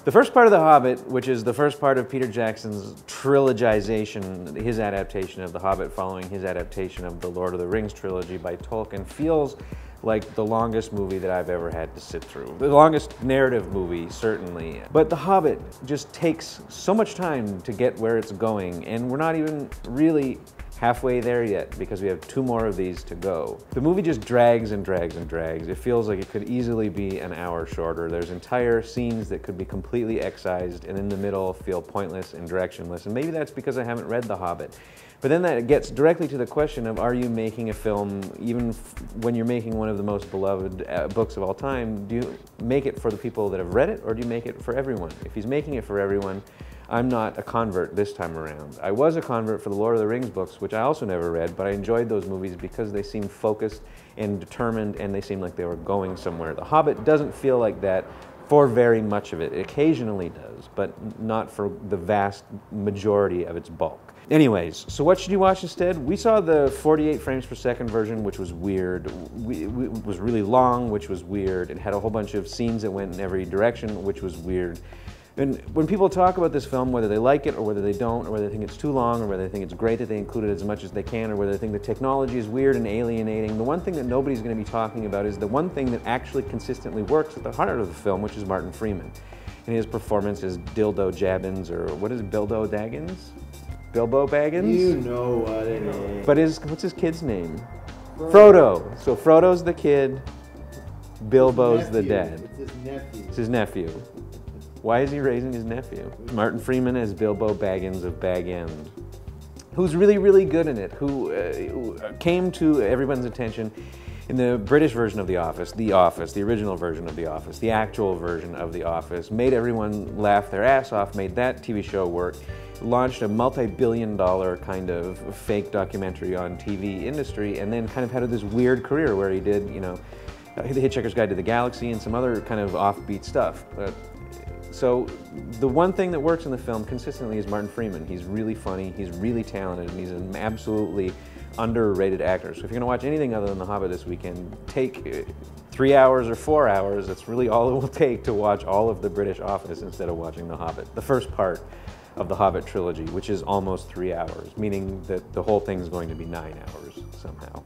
The first part of The Hobbit, which is the first part of Peter Jackson's trilogization, his adaptation of The Hobbit following his adaptation of the Lord of the Rings trilogy by Tolkien, feels like the longest movie that I've ever had to sit through. The longest narrative movie, certainly. But The Hobbit just takes so much time to get where it's going, and we're not even really halfway there yet because we have 2 more of these to go. The movie just drags and drags and drags. It feels like it could easily be an hour shorter. There's entire scenes that could be completely excised and in the middle feel pointless and directionless, and maybe that's because I haven't read The Hobbit. But then that gets directly to the question of, are you making a film, even when you're making one of the most beloved books of all time, do you make it for the people that have read it, or do you make it for everyone? If he's making it for everyone, I'm not a convert this time around. I was a convert for the Lord of the Rings books, which I also never read, but I enjoyed those movies because they seemed focused and determined, and they seemed like they were going somewhere. The Hobbit doesn't feel like that for very much of it. It occasionally does, but not for the vast majority of its bulk. Anyways, so what should you watch instead? We saw the 48 frames per second version, which was weird. It was really long, which was weird. It had a whole bunch of scenes that went in every direction, which was weird. And when people talk about this film, whether they like it or whether they don't, or whether they think it's too long, or whether they think it's great that they include it as much as they can, or whether they think the technology is weird and alienating, the one thing that nobody's going to be talking about is the one thing that actually consistently works at the heart of the film, which is Martin Freeman. And his performance as Dildo Jabbins, or what is it, Bilbo Daggins? Bilbo Baggins? You know what it is. But what's his kid's name? Frodo. So Frodo's the kid, Bilbo's the dad. It's his nephew. It's his nephew. Why is he raising his nephew? Martin Freeman as Bilbo Baggins of Bag End, who's really, really good in it, who came to everyone's attention in the British version of The Office, the original version of The Office, the actual version of The Office, made everyone laugh their ass off, made that TV show work, launched a multi-billion-dollar kind of fake documentary on TV industry, and then kind of had this weird career where he did, you know, The Hitchhiker's Guide to the Galaxy and some other kind of offbeat stuff. So the one thing that works in the film consistently is Martin Freeman. He's really funny, he's really talented, and he's an absolutely underrated actor. So if you're going to watch anything other than The Hobbit this weekend, take 3 hours or 4 hours. That's really all it will take to watch all of the British Office instead of watching The Hobbit. The first part of the Hobbit trilogy, which is almost 3 hours, meaning that the whole thing is going to be 9 hours somehow.